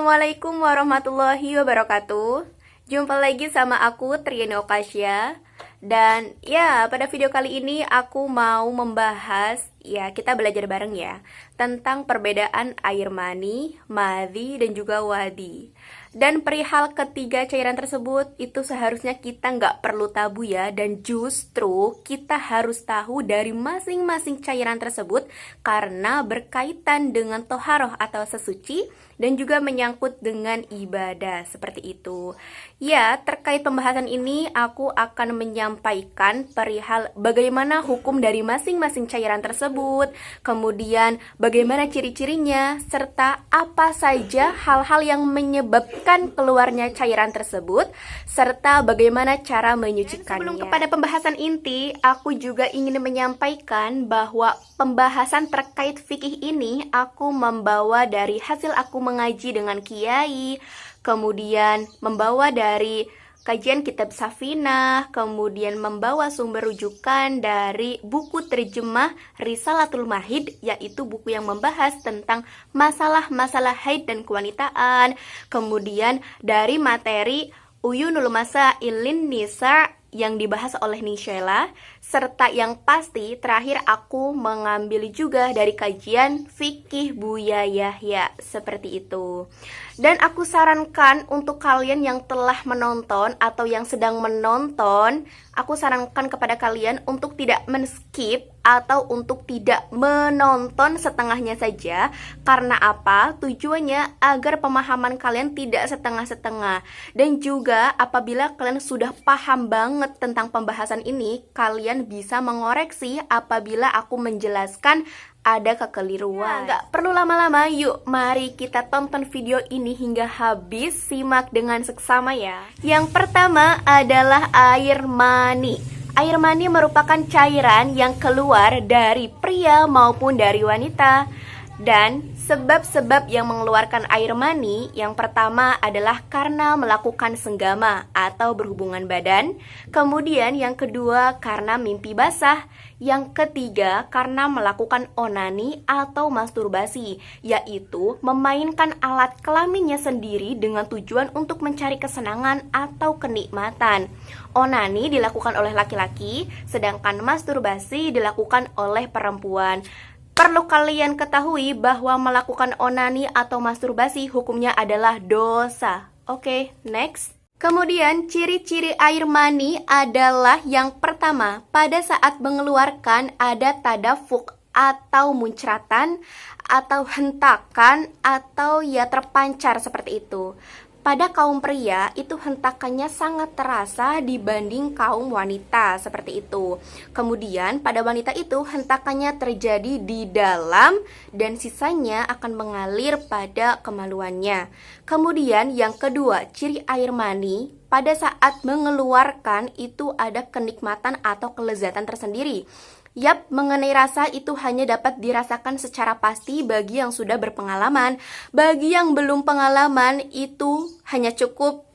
Assalamualaikum warahmatullahi wabarakatuh. Jumpa lagi sama aku Triana Okasya. Dan ya, pada video kali ini aku mau membahas, ya kita belajar bareng ya, tentang perbedaan air mani, madhi, dan juga wadi. Dan perihal ketiga cairan tersebut itu seharusnya kita nggak perlu tabu ya. Dan justru kita harus tahu dari masing-masing cairan tersebut karena berkaitan dengan toharoh atau sesuci dan juga menyangkut dengan ibadah seperti itu. Ya, terkait pembahasan ini aku akan menyampaikan perihal bagaimana hukum dari masing-masing cairan tersebut, kemudian bagaimana ciri-cirinya, serta apa saja hal-hal yang menyebabkan keluarnya cairan tersebut, serta bagaimana cara menyucikannya. Sebelum kepada pembahasan inti, aku juga ingin menyampaikan bahwa pembahasan terkait fikih ini aku membawa dari hasil aku mengaji dengan kiai, kemudian membawa dari kajian kitab Safinah, kemudian membawa sumber rujukan dari buku terjemah Risalatul Mahid, yaitu buku yang membahas tentang masalah-masalah haid dan kewanitaan, kemudian dari materi Uyunul Masailin Nisa yang dibahas oleh Nishela, serta yang pasti terakhir aku mengambil juga dari kajian fikih Buya Yahya, seperti itu. Dan aku sarankan untuk kalian yang telah menonton atau yang sedang menonton, aku sarankan kepada kalian untuk tidak men-skip atau untuk tidak menonton setengahnya saja. Karena apa? Tujuannya agar pemahaman kalian tidak setengah-setengah. Dan juga apabila kalian sudah paham banget tentang pembahasan ini, kalian bisa mengoreksi apabila aku menjelaskan ada kekeliruan. Nggak perlu lama-lama, yuk mari kita tonton video ini hingga habis. Simak dengan seksama ya. Yang pertama adalah air mani. Air mani merupakan cairan yang keluar dari pria maupun dari wanita. Dan sebab-sebab yang mengeluarkan air mani yang pertama adalah karena melakukan senggama atau berhubungan badan. Kemudian yang kedua karena mimpi basah. Yang ketiga karena melakukan onani atau masturbasi, yaitu memainkan alat kelaminnya sendiri dengan tujuan untuk mencari kesenangan atau kenikmatan. Onani dilakukan oleh laki-laki, sedangkan masturbasi dilakukan oleh perempuan. Perlu kalian ketahui bahwa melakukan onani atau masturbasi hukumnya adalah dosa. Oke, next. Kemudian ciri-ciri air mani adalah yang pertama, pada saat mengeluarkan ada tadafuk atau muncratan atau hentakan atau ya terpancar seperti itu. Pada kaum pria itu hentakannya sangat terasa dibanding kaum wanita seperti itu. Kemudian pada wanita itu hentakannya terjadi di dalam dan sisanya akan mengalir pada kemaluannya. Kemudian yang kedua, ciri air mani pada saat mengeluarkan itu ada kenikmatan atau kelezatan tersendiri. Yap, mengenai rasa itu hanya dapat dirasakan secara pasti bagi yang sudah berpengalaman. Bagi yang belum pengalaman itu hanya cukup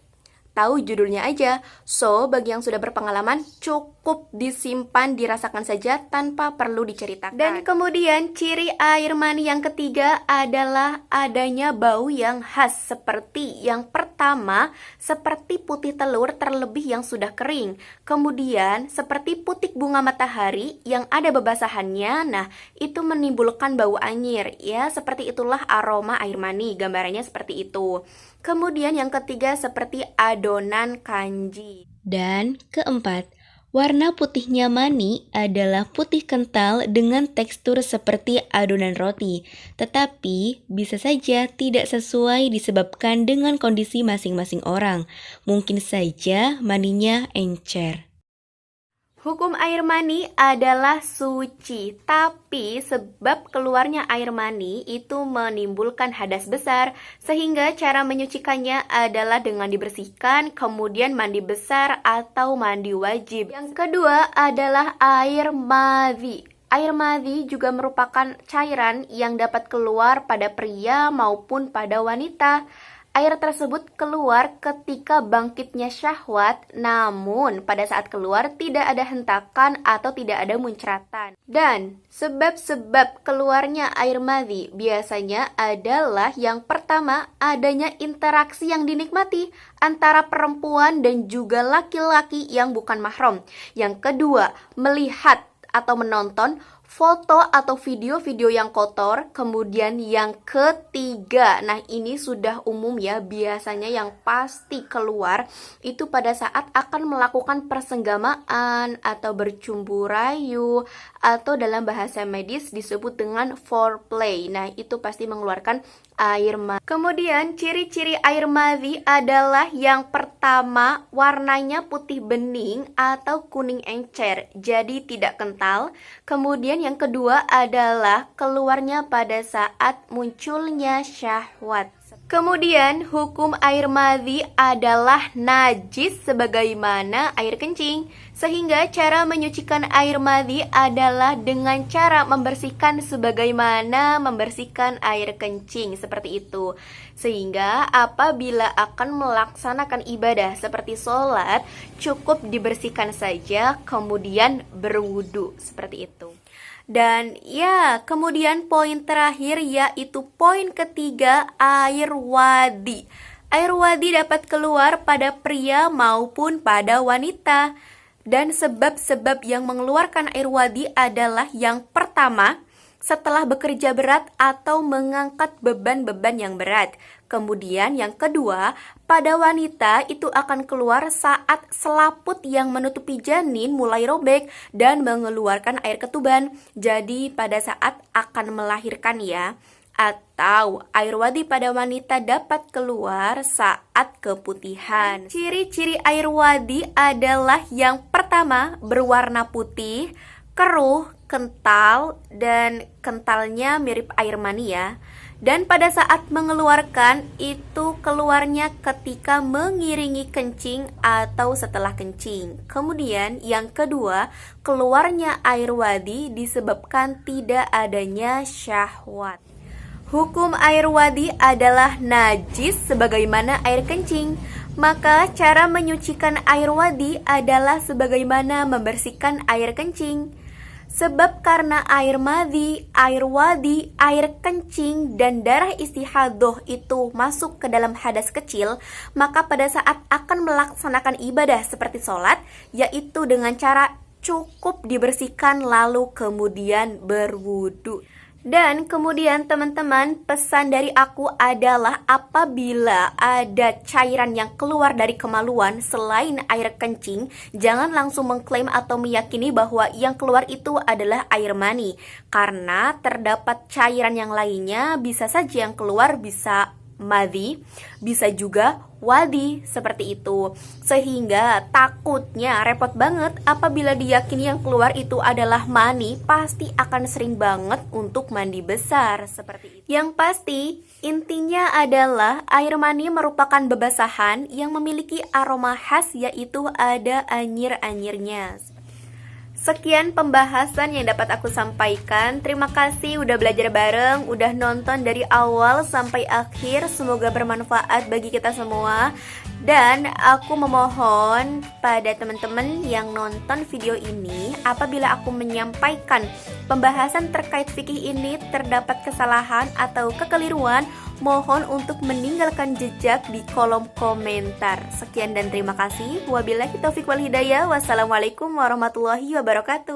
tahu judulnya aja. So, bagi yang sudah berpengalaman cukup disimpan, dirasakan saja tanpa perlu diceritakan. Dan kemudian ciri air mani yang ketiga adalah adanya bau yang khas. Seperti yang pertama, seperti putih telur terlebih yang sudah kering. Kemudian seperti putik bunga matahari yang ada bebasahannya. Nah, itu menimbulkan bau anyir. Ya, seperti itulah aroma air mani. Gambarannya seperti itu. Kemudian yang ketiga seperti adonan kanji. Dan keempat, warna putihnya mani adalah putih kental dengan tekstur seperti adonan roti, tetapi bisa saja tidak sesuai disebabkan dengan kondisi masing-masing orang. Mungkin saja maninya encer. Hukum air mani adalah suci, tapi sebab keluarnya air mani itu menimbulkan hadas besar, sehingga cara menyucikannya adalah dengan dibersihkan, kemudian mandi besar atau mandi wajib. Yang kedua adalah air madhi. Air madhi juga merupakan cairan yang dapat keluar pada pria maupun pada wanita. Air tersebut keluar ketika bangkitnya syahwat, namun pada saat keluar tidak ada hentakan atau tidak ada muncratan. Dan sebab-sebab keluarnya air madhi biasanya adalah yang pertama, adanya interaksi yang dinikmati antara perempuan dan juga laki-laki yang bukan mahram. Yang kedua, melihat atau menonton foto atau video-video yang kotor. Kemudian yang ketiga, nah ini sudah umum ya, biasanya yang pasti keluar itu pada saat akan melakukan persenggamaan atau bercumbu rayu, atau dalam bahasa medis disebut dengan foreplay. Nah itu pasti mengeluarkan air madhi. Kemudian ciri-ciri air madhi adalah yang pertama, warnanya putih bening atau kuning encer, jadi tidak kental. Kemudian yang kedua adalah keluarnya pada saat munculnya syahwat. Kemudian hukum air madhi adalah najis sebagaimana air kencing, sehingga cara menyucikan air madhi adalah dengan cara membersihkan sebagaimana membersihkan air kencing, seperti itu. Sehingga apabila akan melaksanakan ibadah seperti sholat, cukup dibersihkan saja kemudian berwudu, seperti itu. Dan ya, kemudian poin terakhir yaitu poin ketiga, air wadi. Air wadi dapat keluar pada pria maupun pada wanita. Dan sebab-sebab yang mengeluarkan air wadi adalah yang pertama, setelah bekerja berat atau mengangkat beban-beban yang berat. Kemudian yang kedua, pada wanita itu akan keluar saat selaput yang menutupi janin mulai robek dan mengeluarkan air ketuban. Jadi pada saat akan melahirkan ya. Atau air wadi pada wanita dapat keluar saat keputihan. Ciri-ciri air wadi adalah yang pertama, berwarna putih, keruh, kental, dan kentalnya mirip air mani ya. Dan pada saat mengeluarkan itu keluarnya ketika mengiringi kencing atau setelah kencing. Kemudian yang kedua, keluarnya air wadi disebabkan tidak adanya syahwat. Hukum air wadi adalah najis sebagaimana air kencing. Maka cara menyucikan air wadi adalah sebagaimana membersihkan air kencing. Sebab karena air madhi, air wadi, air kencing, dan darah istihadoh itu masuk ke dalam hadas kecil, maka pada saat akan melaksanakan ibadah seperti sholat, yaitu dengan cara cukup dibersihkan lalu kemudian berwudu. Dan kemudian teman-teman, pesan dari aku adalah apabila ada cairan yang keluar dari kemaluan selain air kencing, jangan langsung mengklaim atau meyakini bahwa yang keluar itu adalah air mani. Karena terdapat cairan yang lainnya, bisa saja yang keluar bisa madhi, bisa juga wadi, seperti itu. Sehingga takutnya repot banget apabila diyakini yang keluar itu adalah mani, pasti akan sering banget untuk mandi besar, seperti itu. Yang pasti intinya adalah air mani merupakan bebasahan yang memiliki aroma khas, yaitu ada anyir-anyirnya. Sekian pembahasan yang dapat aku sampaikan. Terima kasih udah belajar bareng, udah nonton dari awal sampai akhir. Semoga bermanfaat bagi kita semua. Dan aku memohon pada teman-teman yang nonton video ini, apabila aku menyampaikan pembahasan terkait fikih ini terdapat kesalahan atau kekeliruan, mohon untuk meninggalkan jejak di kolom komentar. Sekian dan terima kasih. Wabillahi taufiq wal hidayah. Wassalamualaikum warahmatullahi wabarakatuh.